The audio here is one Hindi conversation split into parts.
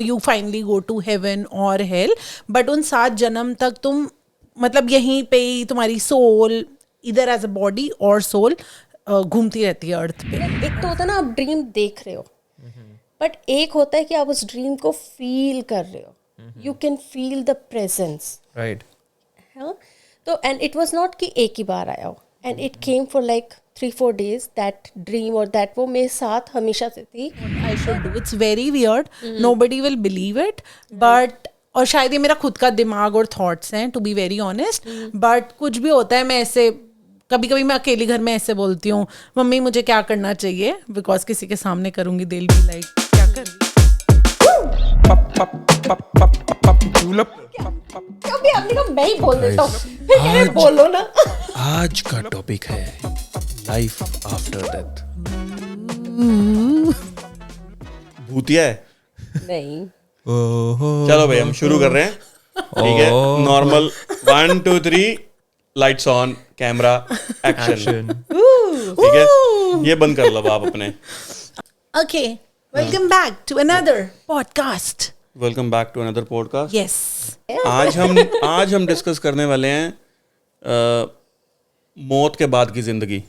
you finally go to heaven or hell, but उन 7 जन्म तक तुम मतलब यहीं पे ही तुम्हारी सोल इधर एज अ बॉडी और सोल घूमती रहती है अर्थ पे. एक तो होता है ना आप ड्रीम देख रहे हो, बट एक होता है कि आप उस ड्रीम को फील कर रहे हो. You can feel the presence, right. हाँ. तो एंड इट वाज नॉट कि एक ही बार आया हो, and it came for like 3-4 days. That dream और दैट वो मेरे साथ हमेशा से थी. I should do. It's very weird. Nobody will believe it. But और शायद ये मेरा खुद का दिमाग और थॉट्स हैं, to be very honest. But कुछ भी होता है, मैं ऐसे कभी कभी मैं अकेली घर में ऐसे बोलती हूँ, मम्मी मुझे क्या करना चाहिए, बिकॉज किसी के सामने करूंगी दिल भी लाइक क्या कर रही कभी आपने कहा मैं ही बोल देता हूँ, फिर बोलो ना. आज का टॉपिक है लाइफ आफ्टर डेथ. भूतिया है. नहीं, चलो भाई हम शुरू कर रहे हैं. ठीक है, normal 1 2 3 lights on camera action. ठीक है, ये बंद कर लो आप अपने. Okay, welcome back to another podcast. Welcome back to another podcast. Yes. आज हम डिस्कस करने वाले हैं मौत के बाद की जिंदगी.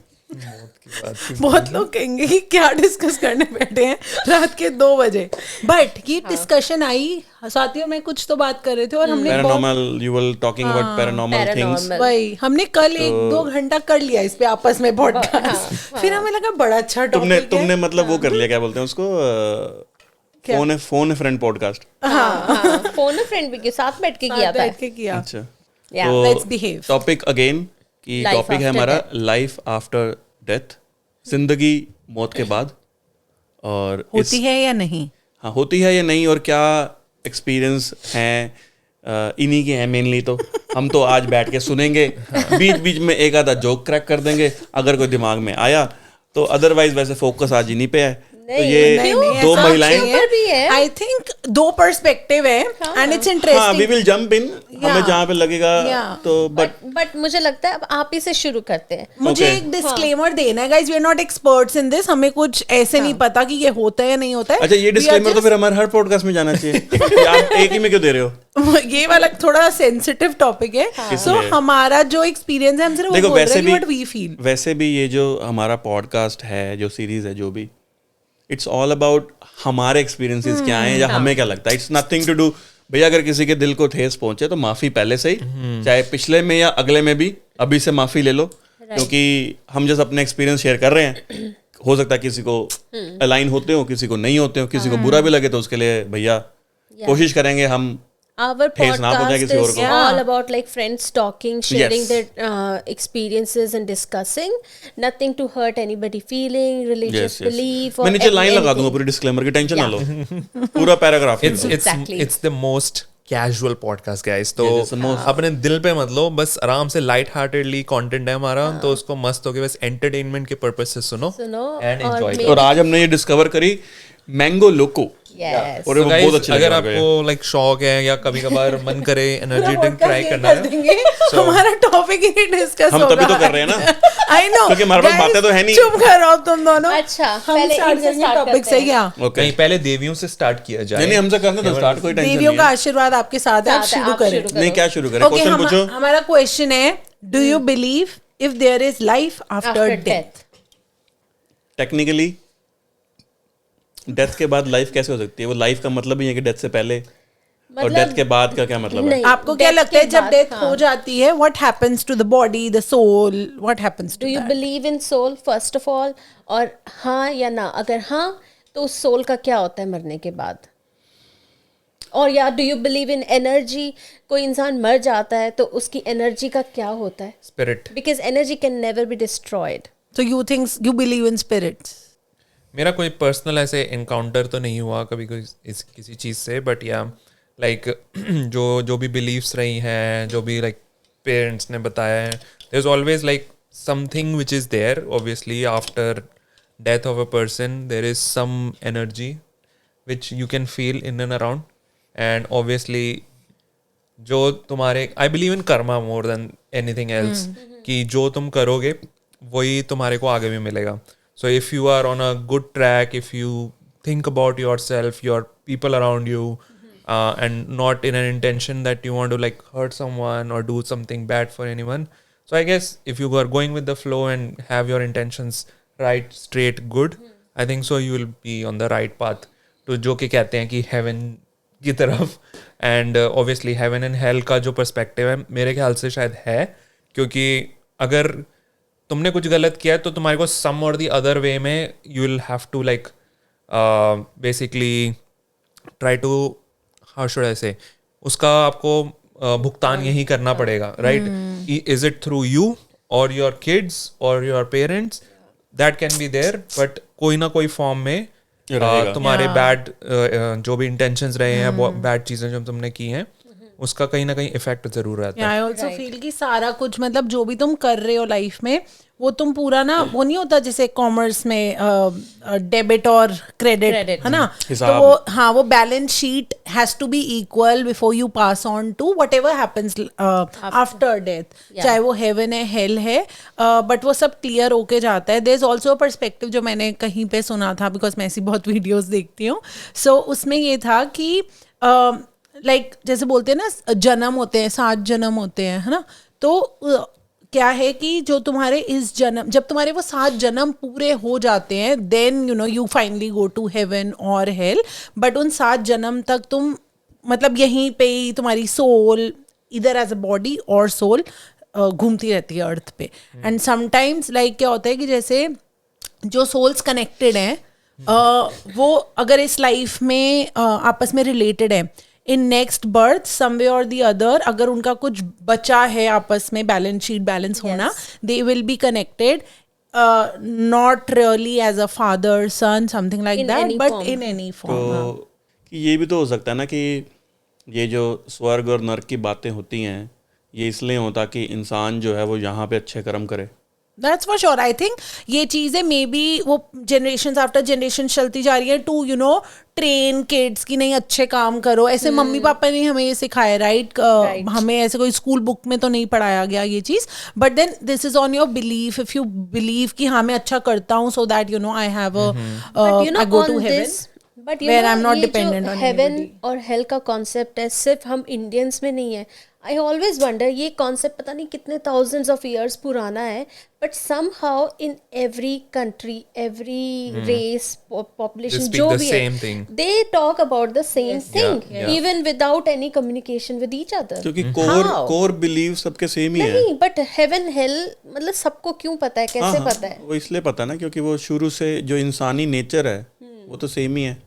बहुत लोग कहेंगे कि क्या डिस्कस करने बैठे हैं रात के 2 बजे, बट ये डिस्कशन आई साथियों में कुछ तो बात कर रहे थे और हमने paranormal, you were talking about paranormal things. वही हमने कल 1-2 घंटा कर लिया इस पे आपस में पॉडकास्ट. फिर हमें लगा बड़ा अच्छा टॉपिक है. तुमने मतलब वो कर लिया, क्या बोलते हैं उसको, phone friend podcast. Phone friend भी के साथ बैठ के किया था. अच्छा, Yeah. Let's behave. Topic again कि Life टॉपिक है after हमारा लाइफ आफ्टर डेथ, जिंदगी मौत के बाद. और होती है या नहीं, हाँ होती है या नहीं, और क्या एक्सपीरियंस हैं इन्हीं के हैं मेनली. तो हम तो आज बैठ के सुनेंगे, बीच बीच में एक आधा जोक क्रैक कर देंगे अगर कोई दिमाग में आया तो. अदरवाइज वैसे फोकस आज इन्हीं पे है. तो ये दो महिलाएं, आई थिंक 2 पर्सपेक्टिव है एंड इट्स इंटरेस्टिंग. हाँ वी विल जंप इन, हमें जहाँ पे लगेगा. तो बट मुझे लगता है अब आप ही से शुरू करते हैं. मुझे एक डिस्क्लेमर देना है guys, we are not experts in this. हमें कुछ ऐसे नहीं पता कि ये होता है या नहीं होता है. अच्छा, ये डिस्क्लेमर तो फिर हमारे हर पॉडकास्ट में जाना चाहिए. आप एक ही में क्यों दे रहे हो? ये वाला थोड़ा सेंसिटिव टॉपिक है. सो हमारा जो एक्सपीरियंस है हम सिर्फ वो बोल रहे हैं व्हाट वी फील. वैसे भी ये जो हमारा पॉडकास्ट है, जो सीरीज है, जो भी, इट्स ऑल अबाउट हमारे एक्सपीरियंसेस क्या हैं या हमें क्या लगता है. It's nothing to do. भैया अगर किसी के दिल को ठेस पहुंचे तो माफी पहले से ही, चाहे पिछले में या अगले में भी, अभी से माफी ले लो. क्योंकि हम जस्ट अपने एक्सपीरियंस शेयर कर रहे हैं. हो सकता है किसी को अलाइन होते हो, किसी को नहीं होते हो, किसी को बुरा भी लगे, तो उसके लिए भैया कोशिश करेंगे हम Our ठेस ना पहुंचाए podcast किसी और is को. all about like friends talking, sharing Yes. their experiences and discussing. Nothing to hurt anybody feeling, religious Yes, yes. belief or मैं नीचे लाइन लगा anything. दूंगा पूरी डिस्क्लेमर की, टेंशन ना लो. पूरा paragraph. It's the most casual podcast guys. तो Yes, it's the most- अपने दिल पे मत लो, बस आराम से लाइट हार्टेडली कंटेंट है हमारा, तो उसको मस्त होके बस एंटरटेनमेंट के पर्पस से सुनो एंड और एंजॉय. और आज हमने ये डिस्कवर करी मैंगो लोको. Yes. और वो बहुत अच्छी अगर लगी. आपको लाइक शौक है या कभी कभार मन करे एनर्जी ड्रिंक ट्राई करना है, हमारा टॉपिक ही डिस्कस हम तभी तो कर रहे हैं ना. आई नो, क्योंकि हमारे पास बातें तो है नहीं. चुप करो तुम दोनों. अच्छा, हम पहले स्टार्ट इनसे करेंगे start टॉपिक करते से हैं. क्या. ओके, नहीं पहले देवियों से स्टार्ट किया जाए. नहीं हमसे करना तो स्टार्ट, कोई टेंशन देवियों नहीं का है. आशीर्वाद आपके साथ है, आप शुरू करें. नहीं क्या शुरू करें, ओके, क्वेश्चन पूछो. हमारा क्वेश्चन है, do you believe if there is life after death? Technically death के बाद लाइफ कैसे हो सकती है? वो लाइफ का मतलब ही है कि डेथ से पहले, और डेथ के बाद का क्या मतलब है? नहीं, आपको क्या death लगता है के जब बाद, डेथ हो जाती है, what happens to the body, the soul, what happens do to you that? Believe in soul first of all, और हाँ या ना? अगर हाँ तो उस सोल का क्या होता है मरने के बाद? और या do you believe in energy? कोई इंसान मर जाता है तो उसकी एनर्जी का क्या होता है? Spirit. Because energy can never be destroyed. So you think you believe in spirits? मेरा कोई पर्सनल ऐसे इनकाउंटर तो नहीं हुआ कभी कोई किसी चीज़ से, बट या लाइक जो भी बिलीव्स रही हैं, जो भी लाइक पेरेंट्स ने बताया है, there is always like something which is there. Obviously after death of a person there is some energy which you can feel in and around, and obviously जो तुम्हारे, I believe in karma more than anything else, कि जो तुम करोगे वही तुम्हारे को आगे भी मिलेगा. So if you are on a good track, if you think about yourself, your people around you, and not in an intention that you want to like hurt someone or do something bad for anyone. So I guess if you are going with the flow and have your intentions right, straight, good, I think so you will be on the right path to जो कि कहते हैं कि heaven की तरफ. And obviously heaven and hell का जो पर्सपेक्टिव है मेरे ख्याल से शायद है, क्योंकि अगर तुमने कुछ गलत किया है तो तुम्हारे को सम और द अदर वे में you will have to like basically try to, how should I say, उसका आपको भुगतान यही करना पड़ेगा, right? Is it through you और योर किड्स और your parents, that can be there, but कोई ना कोई फॉर्म में तुम्हारे बैड जो भी इंटेंशंस रहे हैं, बैड चीजें जो तुमने की हैं, उसका कहीं ना कहीं इफेक्ट जरूर रहता है. आई ऑल्सो फील कि सारा कुछ मतलब जो भी तुम कर रहे हो लाइफ में वो तुम पूरा ना, वो नहीं होता जैसे कॉमर्स में डेबिट और क्रेडिट है ना, तो वो हाँ वो balance sheet has to be equal before you pass on to whatever happens after death, चाहे वो हेवन है हेल है, बट वो सब क्लियर होके जाता है. There is also a perspective जो मैंने कहीं पे सुना था, बिकॉज मैं ऐसी बहुत वीडियोज देखती हूँ, सो उसमें ये था कि लाइक जैसे बोलते हैं ना जन्म होते हैं, 7 जन्म होते हैं, है ना, तो क्या है कि जो तुम्हारे इस जन्म, जब तुम्हारे वो 7 जन्म पूरे हो जाते हैं, then you know you finally go to heaven और हेल, बट उन 7 जन्म तक तुम मतलब यहीं पे ही तुम्हारी सोल इधर एज अ बॉडी और सोल घूमती रहती है अर्थ पे. एंड समटाइम्स लाइक क्या होता है कि जैसे जो सोल्स कनेक्टेड हैं वो अगर इस लाइफ में आपस में रिलेटेड है, इन नेक्स्ट बर्थ समवे और द अदर अगर उनका कुछ बचा है आपस में, बैलेंस शीट बैलेंस होना, they will be connected, not really as a father son something like that, but in any form. तो ये भी तो हो सकता है ना कि ये जो स्वर्ग और नर्क की बातें होती हैं, ये इसलिए होता कि इंसान जो है वो यहाँ पे अच्छे कर्म करे. That's for sure. I think ये चीज़ें मे बी वो generations after generation चलती जा रही है to you know train kids कि नहीं अच्छे काम करो. ऐसे मम्मी पापा ने हमें ये सिखाया, right? हमें ऐसे कोई स्कूल बुक में तो नहीं पढ़ाया गया ये चीज़, but then this is on your belief. If you believe कि हाँ मैं अच्छा करता हूँ so that you know I have a I go to heaven. But where I'm not dependent on heaven anybody. और hell का concept है, सिर्फ हम इंडियंस में नहीं है. I always wonder, ये concept पता नहीं कितने thousands of years पुराना है, but somehow in every country, every race, population, जो भी है, they talk about the same thing, even without any communication with each other. क्योंकि core belief सबके सेम ही है. नहीं, but heaven hell मतलब सबको क्यों पता है, कैसे पता है? वो इसलिए पता ना क्योंकि वो शुरू से जो इंसानी नेचर है वो तो सेम ही है.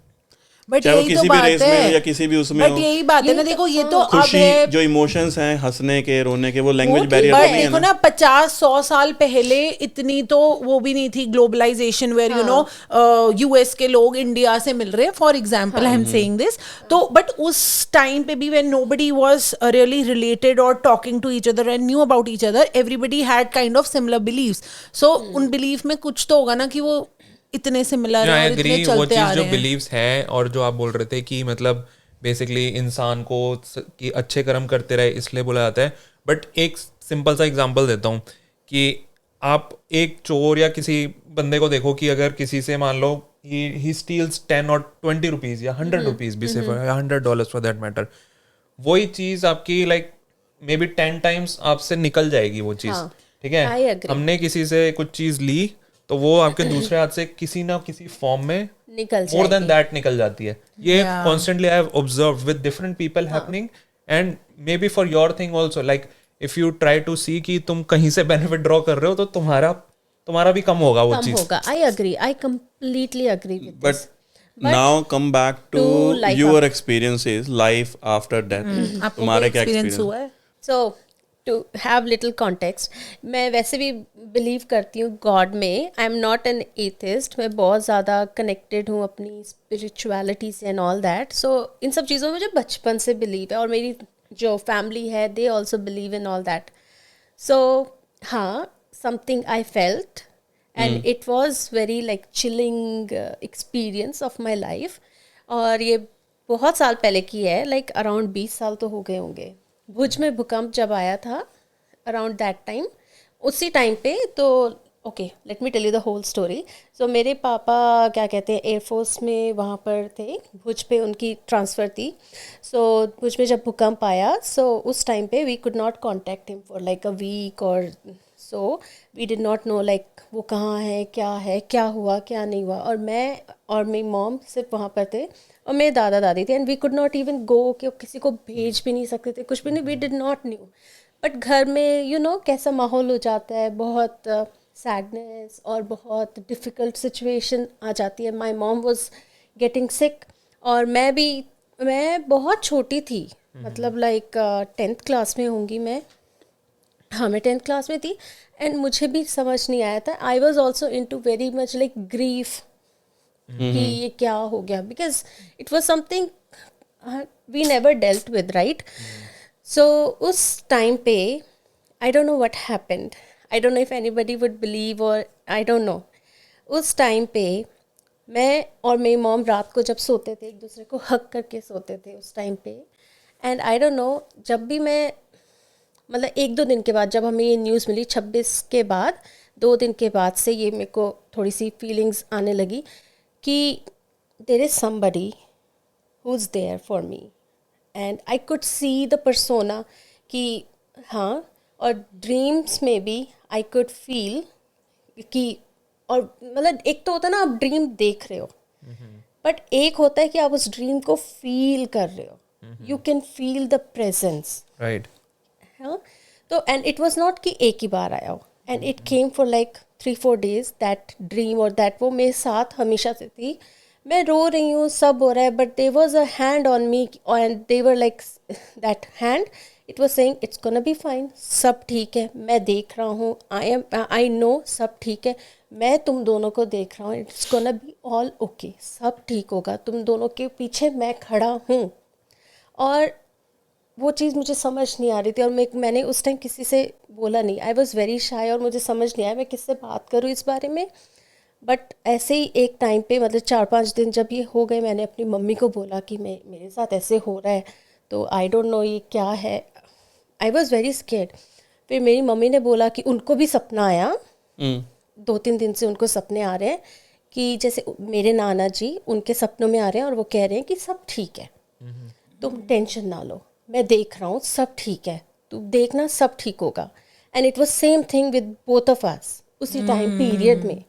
बट चाहे वो यही किसी तो भी बात रेस में हो है, या किसी भी उसमें बट हो. यही बात है ना, देखो ये तो अब खुशी है जो इमोशंस हैं, हंसने के, रोने के, वो लैंग्वेज बैरियर बट तो नहीं है देखो ना 50-100 साल पहले इतनी तो वो भी नहीं थी globalization where you know US के लोग इंडिया से मिल रहे हैं for example, I am saying this. तो बट उस टाइम पे भी when nobody was really related और talking to each other and knew about each other, everybody had kind of similar beliefs. So उन बिलीफ में कुछ तो होगा ना कि वो इतने सिमिलर आई और एग्री. इतने वो चलते आ चीज रहे जो हैं. बिलीव्स हैं और जो आप बोल रहे थे कि मतलब बेसिकली इंसान को कि अच्छे कर्म करते रहे इसलिए बोला जाता है. बट एक सिंपल सा एग्जांपल देता हूँ कि आप एक चोर या किसी बंदे को देखो कि अगर किसी से मान लो ही स्टील्स 10 और 20 रुपीज या 100 रुपीज भी सिर्फ या $100 फॉर दैट मैटर, वही चीज आपकी लाइक मे बी 10 टाइम्स आपसे निकल जाएगी वो चीज. ठीक है, हमने किसी से कुछ चीज ली तो वो आपके दूसरे हाथ से किसी ना किसी फॉर्म में निकल मोर देन दैट निकल जाती है. ये constantly I have observed with different people happening, and maybe for your thing also. Like if you try to see कि तुम कहीं से बेनिफिट ड्रॉ कर रहे हो तो तुम्हारा भी कम होगा वो चीज. I agree, I completely agree with this. Now come back to your experiences life after death. तुम्हारा क्या एक्सपीरियंस हुआ है? So to have little context, मैं वैसे भी बिलीव करती हूँ गॉड में. I am not an atheist. मैं बहुत ज़्यादा कनेक्टेड हूँ अपनी स्पिरिचुअलिटी से एंड ऑल दैट. सो इन सब चीज़ों में मुझे बचपन से बिलीव है और मेरी जो फैमिली है they also believe in all that. So हाँ, something I felt and it was very like chilling experience of my life. और ये बहुत साल पहले की है, लाइक अराउंड 20 साल तो हो गए होंगे. भुज में भूकंप जब आया था अराउंड दैट टाइम, उसी टाइम पे तो okay, let me tell you the whole story. So मेरे पापा क्या कहते हैं एयरफोर्स में वहाँ पर थे, भुज पे उनकी ट्रांसफ़र थी. सो भुज में जब भूकंप आया, सो उस टाइम पे we could not contact him for like a week, और so we did not know like वो कहाँ है, क्या हुआ, क्या नहीं हुआ. और मैं और मेरी मॉम सिर्फ वहाँ पर थे, और मेरे दादा दादी थे. And we could not even go, कि किसी को भेज भी नहीं सकते थे, कुछ भी नहीं. We did not knew. But घर में यू नो कैसा माहौल हो जाता है, बहुत सैडनेस और बहुत डिफ़िकल्ट सिचुएशन आ जाती है. माई मॉम वॉज गेटिंग सिक, और मैं बहुत छोटी थी, मतलब लाइक 10th क्लास में होंगी मैं. हाँ, मैं 10th क्लास में थी. एंड मुझे भी समझ नहीं आया था. I was also into very much like grief कि ये क्या हो गया, because it was something we never dealt with, right. So उस टाइम पे I don't know what happened. I don't know if anybody would believe, और आई डोंट नो. उस टाइम पे मैं और मेरी मॉम रात को जब सोते थे, एक दूसरे को हक करके सोते थे उस टाइम पे. एंड आई डोंट नो, जब भी मैं मतलब 1-2 दिन के बाद जब हमें ये न्यूज़ मिली, 26 के बाद 2 दिन के बाद से ये मेरे को थोड़ी सी फीलिंग्स आने लगी कि there is somebody who is there for me. And I could see the persona कि हाँ. और ड्रीम्स में भी आई कुड फील कि, और मतलब एक तो होता है ना आप ड्रीम देख रहे हो, बट एक होता है कि आप उस ड्रीम को फील कर रहे हो. You can feel the presence, right. हाँ. तो एंड इट वॉज नॉट कि एक ही बार आया हो, and it came for like 3-4 days. That dream और दैट वो मेरे साथ हमेशा से थी. मैं रो रही हूँ, सब हो रहा है, but there was a hand on me, and they were like that hand, it was saying it's gonna be fine, सब ठीक है, मैं देख रहा हूँ, आई नो सब ठीक है, मैं तुम दोनों को देख रहा हूँ, it's gonna be all okay, सब ठीक होगा, तुम दोनों के पीछे मैं खड़ा हूँ. और वो चीज़ मुझे समझ नहीं आ रही थी, और मैंने उस टाइम किसी से बोला नहीं. आई वॉज़ वेरी शाय, और मुझे समझ नहीं आया मैं किससे बात करूँ इस बारे में. बट ऐसे ही एक टाइम पे मतलब 4-5 दिन जब ये हो गए, मैंने अपनी मम्मी को बोला कि मेरे साथ ऐसे हो रहा है, तो आई डोंट नो ये क्या है. I was very scared. फिर मेरी मम्मी ने बोला कि उनको भी सपना आया, 2-3 दिन से उनको सपने आ रहे हैं कि जैसे मेरे नाना जी उनके सपनों में आ रहे हैं, और वो कह रहे हैं कि सब ठीक है, तुम टेंशन ना लो, मैं देख रहा हूँ, सब ठीक है, तुम देखना सब ठीक होगा. And it was same thing with both of us उसी टाइम पीरियड में,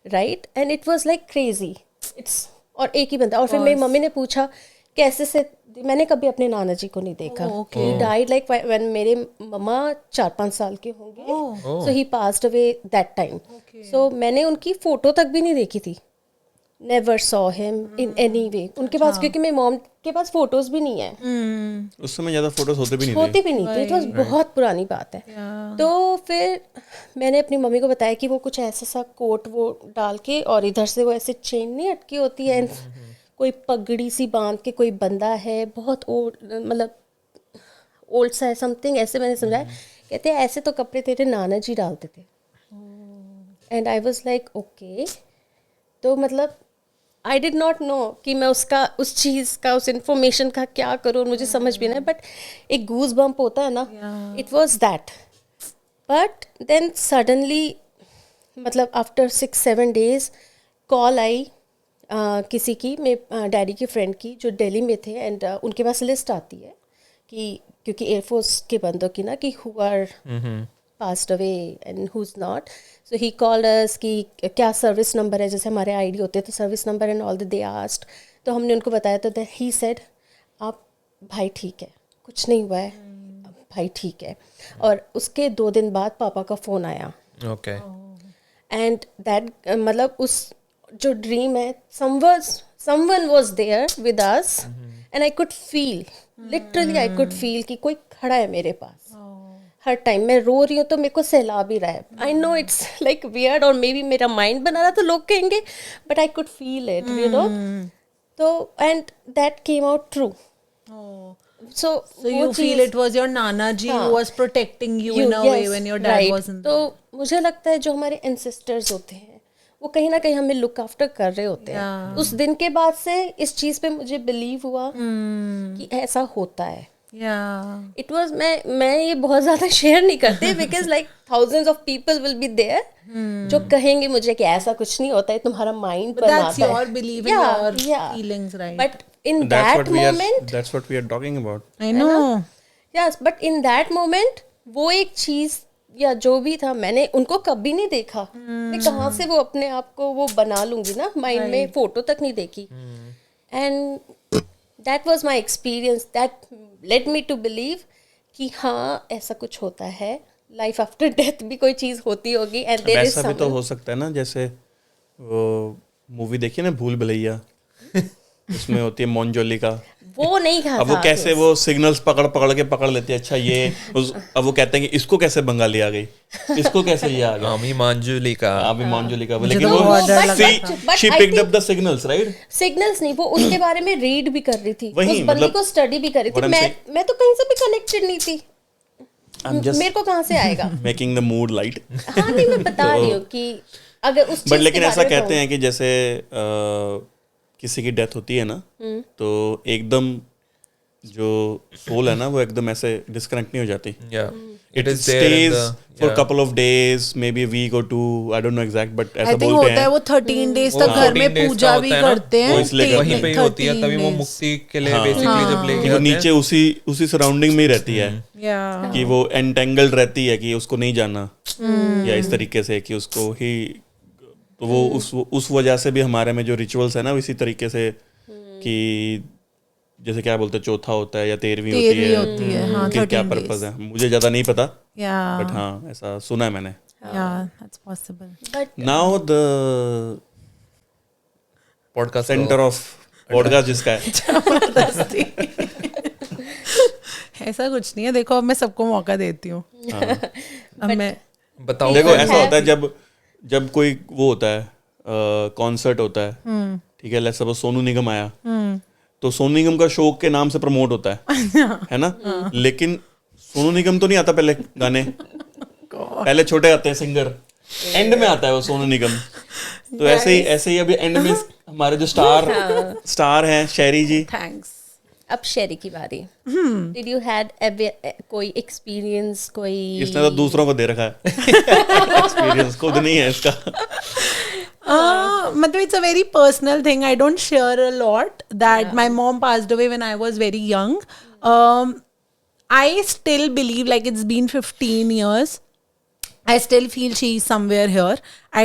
right. And it was like crazy. It's और एक ही बंदा. और फिर मेरी मम्मी ने पूछा कैसे से, मैंने कभी अपने नाना जी को नहीं देखा. ही डाइड लाइक व्हेन मेरे मम्मा 4-5 साल के होंगे, सो ही पास्ड अवे दैट टाइम. सो मैंने उनकी फ़ोटो तक भी नहीं देखी थी. Never saw him in any way. उनके पास, क्योंकि मेरी मॉम के पास फोटोज भी नहीं है, उस समय ज़्यादा फोटोज होते भी नहीं थे. इट वॉज बहुत पुरानी बात है. तो फिर मैंने अपनी मम्मी को बताया कि वो कुछ ऐसा सा कोट वो डाल के, और इधर से वो ऐसे चेन नहीं अटकी होती है, कोई पगड़ी सी बांध के कोई बंदा है, बहुत ओल्ड, मतलब ओल्ड सा है समथिंग, ऐसे मैंने समझाया. कहते हैं ऐसे तो कपड़े तेरे नाना जी डालते थे. And I was like okay. तो मतलब आई डिड नॉट नो कि मैं उस चीज़ का, उस इन्फॉर्मेशन का क्या करूँ, मुझे समझ भी नहीं. बट एक गूज बम्प होता है ना, it was that. But then suddenly, मतलब आफ्टर 6-7 days कॉल आई किसी की, मेरे डैडी के फ्रेंड की जो दिल्ली में थे. एंड उनके पास लिस्ट आती है कि, क्योंकि एयरफोर्स के बंदों की ना, कि who are passed away and who's not. So he called us कि क्या सर्विस नंबर है, जैसे हमारे आईडी होते हैं तो service number and all they asked. तो हमने उनको बताया, तो ही सेड आप भाई ठीक है, कुछ नहीं हुआ है, भाई ठीक है. और उसके 2 दिन बाद पापा का फ़ोन आया. ओके. एंड दैट मतलब उस जो ड्रीम है, someone was there with us and I could feel, literally I could feel कि कोई खड़ा है मेरे पास. हर टाइम मैं रो रही हूँ तो मेरे को सहला भी रहा है. I know it's like weird, और मे बी मेरा माइंड बना रहा तो लोग कहेंगे, but I could feel it, you know. तो and that came out true. So you feel it was your Nana ji who was protecting you in a way when your dad wasn't there. तो मुझे लगता है जो हमारे एंसेस्टर्स होते हैं वो कहीं ना कहीं हमें लुक आफ्टर कर रहे होते हैं. उस दिन के बाद से इस चीज़ पे मुझे बिलीव हुआ कि ऐसा होता है. Yeah. इट वाज मैं ये बहुत ज्यादा शेयर नहीं करती because like thousands of people will be there जो कहेंगे मुझे कि ऐसा कुछ नहीं होता है, तुम्हारा माइंड But that's बनाता your है. belief in your feelings, right? But in That's that what we moment, are. That's what we are talking about. I know. yes, but in that moment वो एक चीज या जो भी था मैंने उनको कभी नहीं देखा. मैं कहाँ से वो अपने आप को वो बना लूंगी ना माइंड में, फोटो तक नहीं देखी. And that was my experience that led me to believe कि हाँ ऐसा कुछ होता है, लाइफ आफ्टर डेथ भी कोई चीज होती होगी. एंड देयर इज वैसा भी तो हो सकता है ना, जैसे वो मूवी देखी ना भूल भुलैया, उसमें होती है मोनजोली का. वो नहीं था. अब वो कैसे वो सिग्नल्स पकड़ के पकड़ लेते हैं. अच्छा ये अब वो कहते हैं कि इसको कैसे बंगाली आ गई, इसको कैसे ये आ गया. अभी मांजुली का अभी मोनजोली का, मुझे लेकिन तो वो बहुत डर लगता था। She But I picked up think- the signals, right. Signals नहीं, वो उसके बारे में रीड भी कर रही थी, वही, उस बंदी मतलब को स्टडी भी कर रही what थी. I'm मैं तो कहीं से भी कनेक्टेड नहीं थी. I'm just मेरे को कहाँ से आएगा. Making the mood light. हाँ नहीं मैं बता रही हूँ कि अगर उस बट चीज लेकिन के ऐसा बारे में कहते हैं कि जैसे किसी की डेथ होती है ना, तो एकदम जो सोल है ना वो एकदम ऐसे डिस्कनेक्ट नहीं हो जाती. yeah It it is there in stays the for a couple of days, maybe a week or two. I don't know exact, but I ऐसा think बोलते होता है हैं. वो 13 days वो तक घर 14 में days पूजा का भी होता है ना, करते हैं. वो इसलिए take वहीं पे ही होती है, 13 तभी वो days. मुक्ति के लिए हाँ। बेसिकली जब लेके कि वो जाते हैं. नीचे उसी सराउंडिंग में ही रहती है, Yeah. कि वो एंटेंगल्ड रहती है कि उसको नहीं जाना, या इस तरीके से कि उसको ही. तो वो उस वजह से भी हमारे में जो रिचुअल्स है ना इसी तरीके से, कि जैसे क्या बोलते हैं चौथा होता है या 13वीं होती है, हाँ, कि क्या 13 पर्पस है मुझे ज्यादा नहीं पता, Yeah. बट हाँ ऐसा सुना है मैंने. Yeah, that's possible. But now the podcast centre of podcast जिसका है. ऐसा कुछ नहीं है. देखो अब मैं सबको मौका देती हूँ. अब मैं बताओ. देखो ऐसा होता है जब कोई वो होता है कॉन्सर्ट होता है, ठीक है, लेट्स सपोज सोनू निगम आया, तो सोनू निगम का शो के नाम से प्रमोट होता है ना. लेकिन सोनू निगम तो नहीं आता पहले गाने, पहले छोटे आते हैं सिंगर, एंड में आता है वो सोनू निगम. तो ऐसे ही अभी एंड में हमारे जो स्टार हैं शहरी जी. थैंक्स. अब शेरी की बारी. डिड यू हैड कोई एक्सपीरियंस, कोई इसने तो दूसरों को दे रखा है एक्सपीरियंस, खुद नहीं है इसका. मतलब it's a very personal thing. I don't share a lot. That my mom passed away when I was very young. I still believe, like it's been 15 years. I still feel she is somewhere here.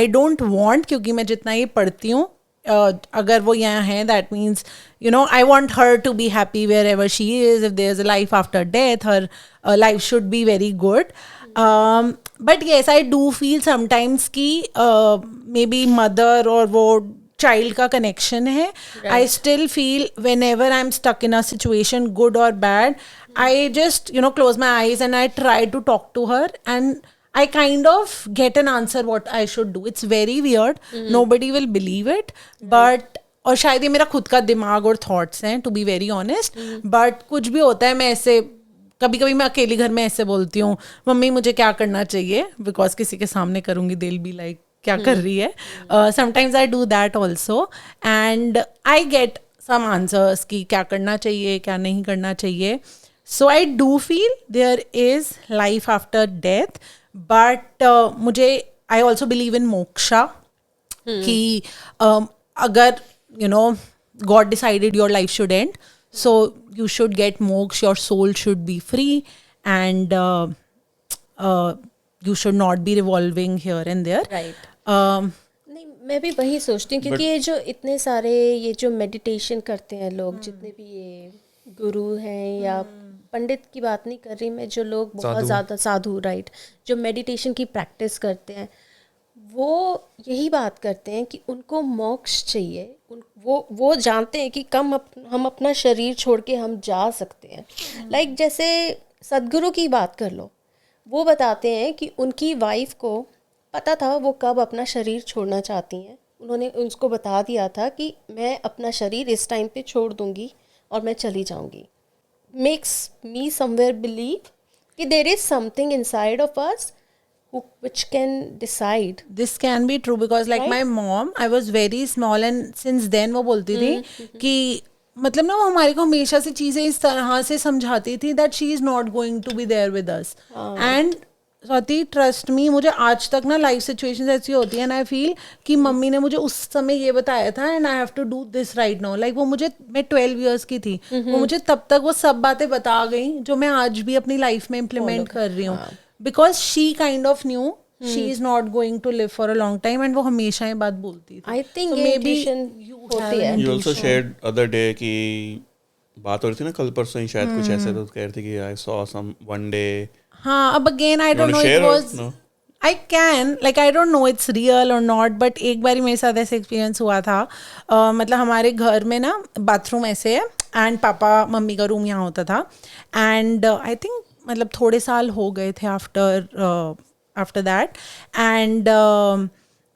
I don't want, क्योंकि मैं जितना ये पढ़ती हूँ, अगर वो यहाँ है, that means, you know, I want her to be happy wherever she is. If there's a life after death, her life should be very good. But yes, I do feel sometimes कि maybe mother और वो child का connection है. I still feel whenever I'm stuck in a situation, good or bad, I just, you know, close my eyes and I try to talk to her, and I kind of get an answer what I should do. It's very weird. Nobody will believe it. But और शायद ये मेरा खुद का दिमाग और थॉट्स हैं, to be very honest. But कुछ भी होता है, मैं ऐसे कभी कभी मैं अकेली घर में ऐसे बोलती हूँ, मम्मी मुझे क्या करना चाहिए, बिकॉज किसी के सामने करूँगी दिल भी लाइक क्या कर रही है. Sometimes I do that also and I get some answers कि क्या करना चाहिए, क्या नहीं करना चाहिए. So I do feel there is life after death. But मुझे I also believe in moksha, कि अगर you know God decided your life should end, so you should get moksha, your soul should be free, and you should not be revolving here and there. Right. नहीं मैं भी वही सोचती हूँ, क्योंकि ये जो इतने सारे ये जो मेडिटेशन करते हैं लोग, जितने भी ये गुरु हैं या पंडित की बात नहीं कर रही मैं, जो लोग बहुत ज़्यादा साधु, राइट, जो मेडिटेशन की प्रैक्टिस करते हैं, वो यही बात करते हैं कि उनको मोक्ष चाहिए. वो जानते हैं कि हम अपना शरीर छोड़ के हम जा सकते हैं. लाइक जैसे सदगुरु की बात कर लो, वो बताते हैं कि उनकी वाइफ को पता था वो कब अपना शरीर छोड़ना चाहती हैं. उन्होंने उसको बता दिया था कि मैं अपना शरीर इस टाइम पे छोड़ दूंगी और मैं चली जाऊंगी. मेक्स मी समवेयर बिलीव कि there is something inside of us which can decide. This can be true because like my mom, I was very small and since then वो बोलती थी कि मतलब ना वो हमारे को हमेशा से चीजें इस तरह से समझाती थी that she is not going to be there with us and Swati trust me, मुझे आज तक ना लाइफ सिचुएशंस ऐसी होती है एंड आई फील कि मम्मी ने मुझे उस समय ये बताया था and I have to do this right now, like वो मुझे, मैं 12 इयर्स की थी, वो मुझे तब तक वो सब बातें बता गई जो मैं आज भी अपनी लाइफ में इम्प्लीमेंट कर रही हूँ, because she kind of knew she is not going to live for a long time and वो हमेशा ये बात बोलती थी. आई थिंक So maybe होती है. You also shared other day कि बात हो रही थी ना कल परसों ही शायद कुछ ऐसे, तो कह रही थी कि I saw someone day. हाँ, अब again I don't know, share it or was, no? I can, like I don't know it's real और नॉट, बट एक बार मेरे साथ ऐसे एक्सपीरियंस हुआ था. मतलब हमारे घर में ना बाथरूम ऐसे है एंड पापा मम्मी का रूम यहाँ होता था एंड आई थिंक मतलब थोड़े साल हो गए थे आफ्टर दैट एंड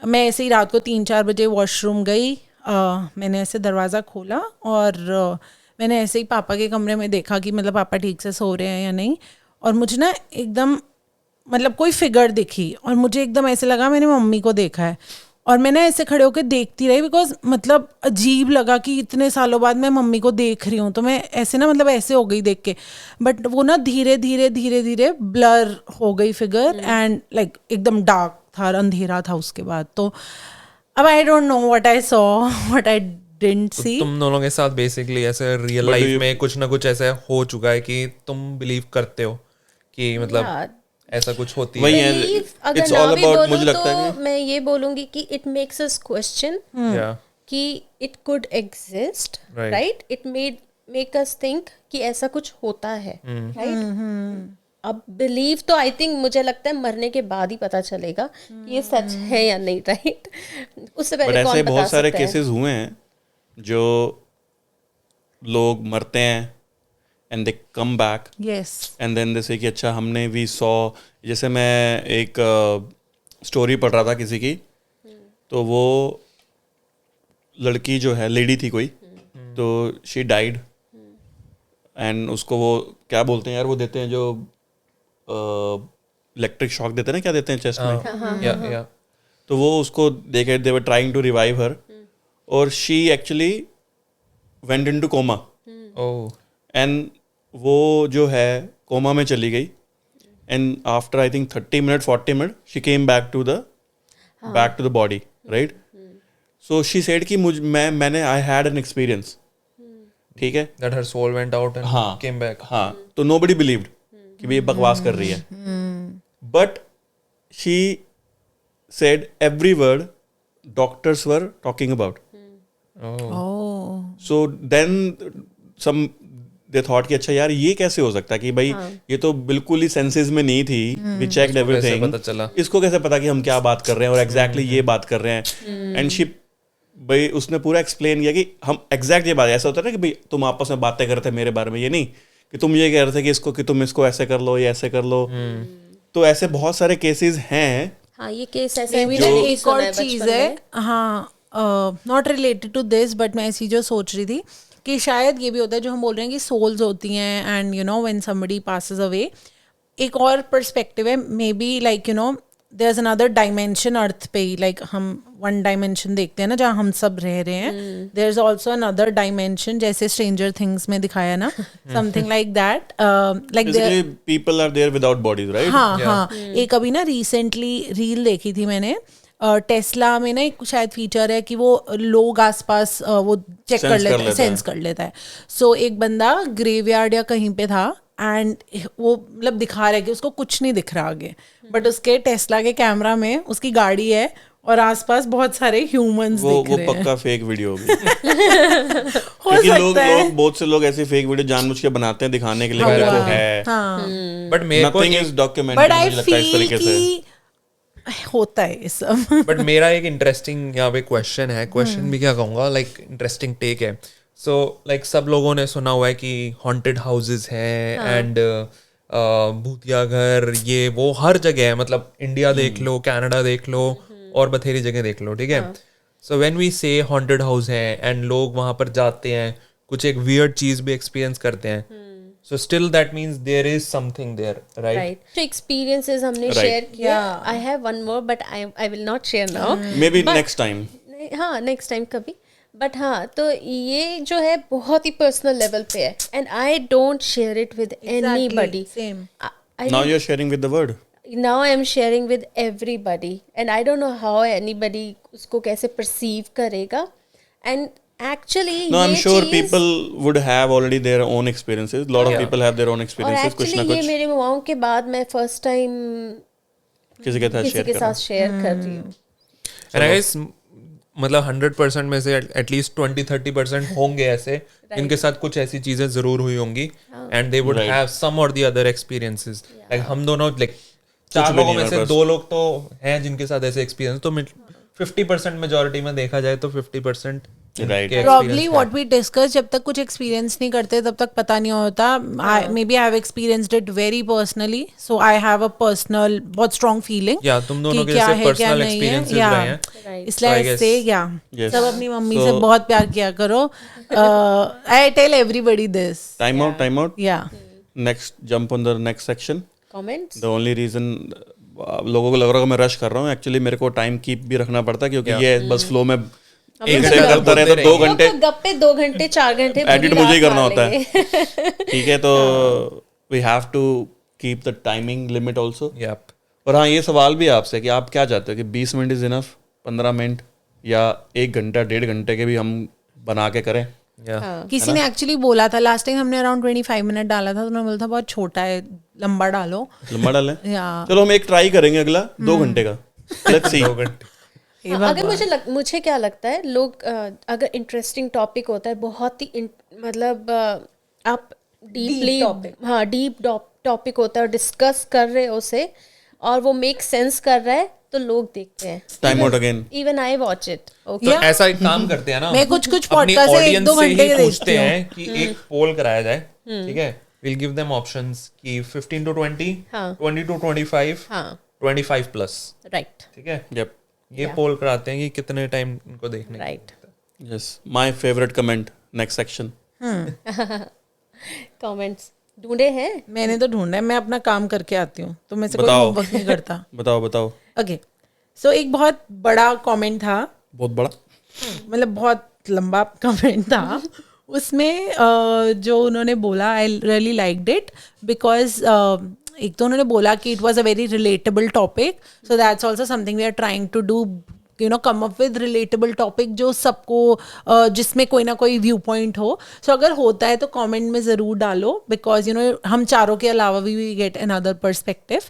मैं ऐसे ही रात को 3-4 बजे वॉशरूम गई. मैंने ऐसे दरवाज़ा खोला और मैंने ऐसे ही पापा के कमरे में देखा कि मतलब पापा ठीक से सो रहे हैं या नहीं, और मुझे ना एकदम मतलब कोई फिगर दिखी और मुझे एकदम ऐसे लगा मैंने मम्मी को देखा है, और मैं ना ऐसे खड़े होकर देखती रही बिकॉज मतलब अजीब लगा कि इतने सालों बाद मैं मम्मी को देख रही हूँ, तो मैं ऐसे ना मतलब ऐसे हो गई देख के, बट वो ना धीरे धीरे ब्लर हो गई फिगर एंड लाइक एकदम डार्क था, अंधेरा था उसके बाद. तो अब आई don't know what I saw, what I didn't see. तुम दोनों के साथ बेसिकली ऐसे रियल लाइफ में कुछ ना कुछ ऐसा हो चुका है कि तुम बिलीव करते हो कि मतलब ऐसा कुछ होती वही है. है, अगर it's ना all भी about, बोलूं मुझे लगता है तो मैं ये बोलूंगी कि it makes us question Yeah. कि it could exist, Right. Right. It make us think कि ऐसा कुछ होता है, राइट. अब बिलीव तो आई थिंक मुझे लगता है मरने के बाद ही पता चलेगा कि ये सच है या नहीं, राइट. उससे बट पहले ऐसे कौन बता बहुत सारे सकता है. केसेस हुए हैं जो लोग मरते हैं and they come back yes, and then जैसे कि अच्छा हमने वी सॉ, जैसे मैं एक स्टोरी पढ़ रहा था किसी की, तो वो लड़की जो है लेडी थी कोई, तो शी डाइड एंड उसको वो क्या बोलते हैं यार, वो देते हैं जो इलेक्ट्रिक शॉक देते हैं ना, क्या देते हैं चेस्ट में, या तो वो उसको देखे they were trying to revive her, और she actually went into coma oh and वो जो है कोमा में चली गई and after I think 30-40 minute she came back to the body, right. So she said कि मैंने आई हैड एन एक्सपीरियंस, ठीक है. That her soul went out and हाँ केम बैक. हाँ, तो नोबडी बिलीव्ड कि ये बकवास कर रही है, but she said every word doctors were talking about. So then some they thought कि अच्छा यार ये कैसे हो सकता है कि भाई ये तो बिल्कुल ही सेंसेस में नहीं थी, वी चेक्ड एवरीथिंग, पता चला? इसको कैसे पता कि हम क्या बात कर रहे हैं और एग्जैक्टली ये बात कर रहे हैं. एंड शी भाई उसने पूरा एक्सप्लेन किया कि हम एग्जैक्ट ये बात, ऐसा होता है ना कि भाई तुम आपस में बातें करते मेरे बारे में, ये नहीं कि तुम ये कह रहे थे कि तुम इसको ऐसे कर लो, ये ऐसे कर लो. तो ऐसे बहुत सारे केसेस हैं. हाँ, ये केस ऐसे Maybe मैंने एक सुना और है चीज बचपन है, में. हाँ, not related to this, but मैं ऐसी जो सोच रही थी कि शायद ये भी होता है जो हम बोल रहे हैं कि सोल्स होती हैं and you know when somebody passes away. एक और पर्सपेक्टिव है, maybe like you know there is another dimension earth पे ही, लाइक हम वन डायमेंशन देखते हैं ना जहाँ हम सब रह रहे हैं, there is also another dimension, जैसे स्ट्रेंजर थिंग्स में दिखाया ना, something like that, like Basically, people are there without bodies, right? हाँ हाँ. एक अभी ना रिसेंटली रील देखी थी मैंने, टेस्ला में ना एक शायद फीचर है कि वो लोग आसपास वो चेक कर लेता है, सेंस कर लेता है. सो एक बंदा ग्रेवयार्ड या कहीं पे था एंड वो मतलब दिखा रहा है कि उसको कुछ नहीं दिख रहा आगे, बट उसके टेस्ला के कैमरा में उसकी गाड़ी है और आसपास बहुत सारे ह्यूमंस दिख वो रहे हैं. पक्का फेक वीडियो होगी. हो क्योंकि सकता है. बहुत से लोग ऐसे फेक वीडियो जानबूझ के बनाते हैं दिखाने के लिए मेरे को है. बट मेरे को Nothing is बट documented, आई मुझे लगता है इस फील तरीके से. कि होता है ये सब. बट मेरा एक इंटरेस्टिंग यहाँ पे क्वेश्चन है, क्वेश्चन भी क्या कहूँगा, लाइक इंटरेस्टिंग टेक है. सो लाइक सब लोगों ने सुना हुआ है कि हॉन्टेड हाउसेस हैं एंड भूतिया घर, ये वो हर जगह है, मतलब इंडिया देख लो, कनाडा देख लो और बथेरी जगह देख लो, ठीक है. सो व्हेन वी से हॉन्टेड हाउस है एंड लोग वहाँ पर जाते हैं, कुछ एक वियर्ड चीज भी एक्सपीरियंस करते हैं, so still that means there is something there, right? So experiences हमने Right. share किया. I have one more but I will not share now. Maybe But- next time. हाँ, next time कभी. बट हाँ, तो ये जो है बहुत ही पर्सनल लेवल पे है, and I don't share it with anybody. same. Now you are sharing with the world. Now I am sharing with everybody, and I don't know how anybody उसको कैसे perceive करेगा. And actually No, I'm ये sure cheese- people would have already their own experiences. Lot of Yeah. people have their own और experiences. कुछ ना actually ये कुछ मेरे मॉम के बाद मैं फर्स्ट टाइम किसी के साथ किसी शेयर के कर. साथ शेयर कर रही हूँ. एंड आई गेस मतलब 100% में से एटलीस्ट 20-30% होंगे ऐसे जिनके साथ कुछ ऐसी चीजें जरूर हुई होंगी and they would Right. Have some और द अदर एक्सपीरियंसेस. लाइक हम दोनों लाइक कुछ 4 भी लोगों नहीं में है से बस. 2 लोग तो हैं जिनके साथ ऐसे एक्सपीरियंस. तो 50% मेजोरिटी में देखा जाए तो 50% Right. Probably what we discuss, जब तक कुछ एक्सपीरियंस नहीं करते तब तक पता नहीं होता. Maybe I have experienced it very personally, so I have a personal बहुत स्ट्रॉन्ग फीलिंग या तुम दोनों के जैसे पर्सनल एक्सपीरियंसेस रहे हैं. Right. इसलिए So I ऐसे guess- या Yes. सब अपनी मम्मी से So- बहुत प्यार किया करो. I tell everybody this. Time out. Time out. या Next, jump on the next section. Comments? The only reason लोगों को लग रहा है कि मैं रश कर रहा हूँ. एक्चुअली मेरे को टाइम कीप भी रखना पड़ता है क्योंकि ये बस फ्लो में एक से घंटा करता रहे तो बोलते 2 रहेंगे। घंटे तो गप्पे 2 घंटे 4 घंटे एडिट पूरी मुझे ही रात करना होता है. मारेंगे. ठीक है, तो we have to keep the timing limit also. Yep. और हाँ, ये सवाल भी आपसे कि आप क्या चाहते हो कि 20 मिनट इज इनफ, 15 मिनट या 1 घंटा 1.5 घंटे के भी हम बना के करें. Yeah. किसी ने एक्चुअली बोला था लास्ट टाइम हमने अराउंड 25 मिनट डाला था, तो उन्होंने बोला था बहुत छोटा है, लंबा डालो. लंबा डालें. या चलो हम एक ट्राई करेंगे अगला 2 घंटे का. Let's see. 2 घंटे. हाँ, अगर मुझे क्या लगता है, लोग अगर इंटरेस्टिंग टॉपिक होता है, बहुत ही मतलब आप डीपली, हाँ डीप टॉपिक होता है और डिस्कस कर रहे हो उसे और वो मेक सेंस कर रहा है तो लोग देखते हैं. Time out again. Even I watch it. तो ऐसा एक काम करते हैं ना, मैं कुछ अपनी podcast से audience 1-2 से घंटे ही के पूछते देखती हूँ. हैं कि एक पोल कराया जाए. ठीक है, we'll give them options कि 15 to 20, हाँ. 20 to 25, हाँ, 25 plus. राइट ठीक है, यप. ये पोल कराते हैं कि कितने टाइम इनको देखने. Right. Yes, my favourite comment. Next section. Comments ढूंढे हैं. मैंने तो ढूंढा है, मैं अपना काम करके आती हूँ तो मैं से कोई बताओ. होमवर्क नहीं करता. बताओ. ओके, सो एक बहुत बड़ा कमेंट था, बहुत बड़ा. मतलब बहुत लंबा कमेंट था. उसमें जो उन्होंने बोला, I really liked it because एक तो उन्होंने बोला कि it was a very relatable topic, so that's also something we are trying to do, you know, come up with relatable topic जो सबको जिसमें कोई ना कोई व्यू पॉइंट हो. सो अगर होता है तो कमेंट में ज़रूर डालो, बिकॉज यू नो हम चारों के अलावा भी गेट अनदर पर्सपेक्टिव.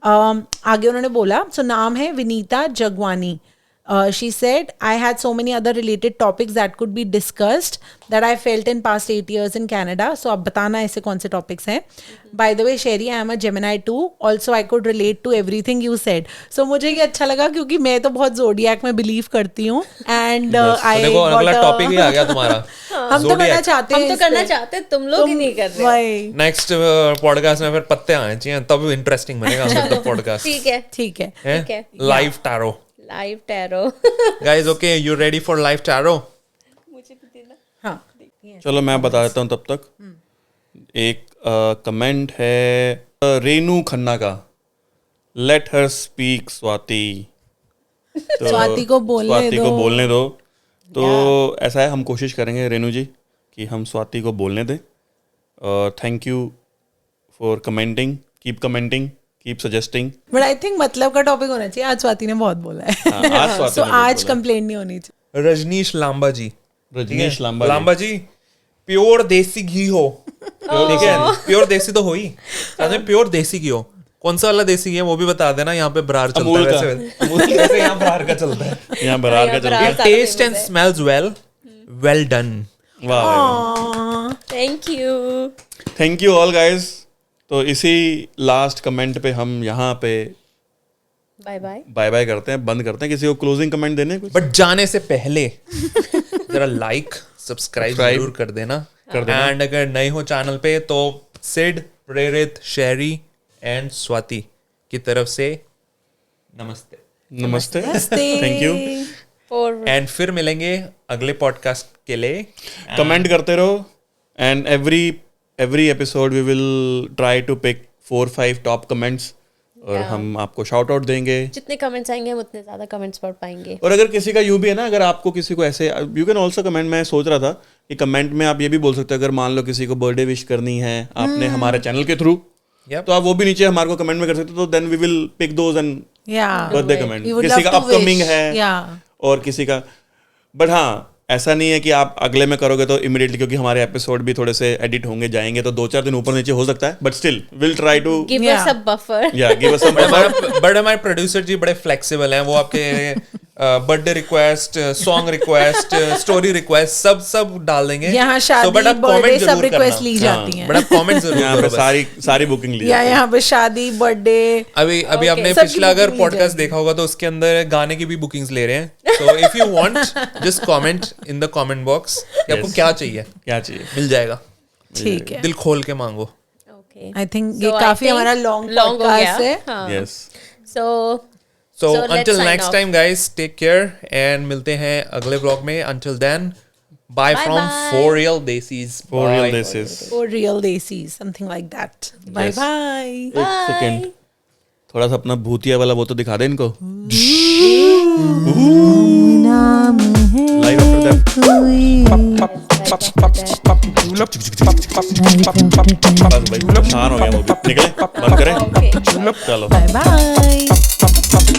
आगे उन्होंने बोला, सो नाम है Vinita Jagwani. She said, I had so many other related topics that could be discussed that I felt in past 8 years in Canada. So अब बताना ऐसे कौन से topics हैं. By the way, Sherry, I am a Gemini too. Also, I could relate to everything you said. So मुझे ये अच्छा लगा क्योंकि मैं तो बहुत Zodiac में believe करती हूँ. And I तो देखो got अगला a- टॉपिक ही आ गया तुम्हारा. हम तो करना चाहते हैं. हम तो करना चाहते हैं, तुम लोग ही नहीं कर रहे. वही. नेक्स्ट पॉडकास्ट में फिर पत्ते आने चाहिए, तब इंटरेस्टिंग बनेगा हमारा पॉडकास्ट. ठीक है. ठीक है. ठीक है. Live tarot. Live tarot. Guys, okay, you ready for live tarot? मुझे भी देना. हाँ. चलो मैं बता देता हूँ तब तक. एक कमेंट है रेनू खन्ना का. Let her speak Swati. तो स्वाति को बोलने दो. तो ऐसा है, हम कोशिश करेंगे रेनू जी कि हम स्वाति को बोलने दें. Thank you for commenting. Keep commenting, keep suggesting. But I think मतलब का टॉपिक होना चाहिए. आज स्वाति ने बहुत बोला है. आज स्वाति सो ने बहुत आज बोला. कंप्लेंट नहीं होनी चाहिए. रजनीश लांबा जी. रजनीश लांबा लांबा जी, प्योर देसी घी हो. ठीक है, प्योर देसी तो हो ही. प्योर देसी घी हो. कौन सा वाला देसी घी है वो भी बता देना. यहाँ पे बरार चलता अमूल है का. वैसे यहाँ बरार का चलता है. यहाँ बरार का चल बरार गया. सारा टेस्ट एंड famous है. Smells well done. वाह वाह. Aww. Thank you. Thank you all guys. तो इसी लास्ट कमेंट पे हम यहाँ पे बाय बाय. बाय बाय करते हैं, बंद करते हैं. किसी को क्लोजिंग कमेंट देने हैं कुछ? बट जाने से पहले जरा लाइक सब्सक्राइब जरूर कर देना. एंड अगर नए हो चैनल पे तो सिड, प्रेरित, शेरी एंड स्वाति की तरफ से नमस्ते. नमस्ते. नमस्ते. Thank you. फॉर एंड फिर मिलेंगे अगले पॉडकास्ट के लिए. कमेंट करते रहो. And every episode we will try to pick 4-5 top comments और हम आपको शाउट आउट देंगे। जितने कमेंट्स आएंगे हम उतने ज्यादा कमेंट्स पढ़ पाएंगे। और अगर किसी का यूं भी है ना, अगर आपको किसी को ऐसे, यू कैन ऑल्सो कमेंट, मैं सोच रहा था कि कमेंट में आप ये भी बोल सकते हो, अगर मान लो किसी को बर्थडे विश करनी है आपने हमारे चैनल के थ्रू, तो आप वो भी नीचे हमारे को कमेंट में कर सकते हो, तो then we will pick those and birthday comment. किसी का अपकमिंग है और किसी का, बट हाँ ऐसा नहीं है कि आप अगले में करोगे तो इमीडिएटली, क्योंकि हमारे एपिसोड भी थोड़े से एडिट होंगे जाएंगे, तो 2-4 दिन ऊपर नीचे हो सकता है, but still will try to give us a buffer. या give us some buffer. But हमारे प्रोड्यूसर जी बड़े फ्लेक्सिबल हैं, वो आपके birthday request, song request, story request सब डाल देंगे। यहाँ शादी, बर्थडे सब रिक्वेस्ट ली जाती हैं। बड़ा कमेंट जरूर यहाँ पे सारी बुकिंग ली या यहाँ पे शादी, बर्थडे। अभी आपने पिछला अगर पॉडकास्ट देखा होगा तो उसके अंदर गाने की भी बुकिंग्स ले रहे हैं। So if you want just comment in the comment box कि आपको क्या चाहिए, मिल जाएगा। ठीक है, दिल खोल के मांगो। ओके, आई थिंक ये काफी हमारा लॉन्ग पॉडकास्ट है। Yes, So let's until sign next off. time guys, take care and मिलते हैं अगले vlog में। Until then, bye from bye. 4 Real Desis. for real Bye. this is। Or real desis, something like that. Bye Yes. bye. एक सेकेंड, थोड़ा सा अपना भूतिया वाला वो तो दिखा दे इनको। लाइव आफ्टर दैट बस भाई शान हो गया वो भी, निकले बंद करें, चलो Bye bye.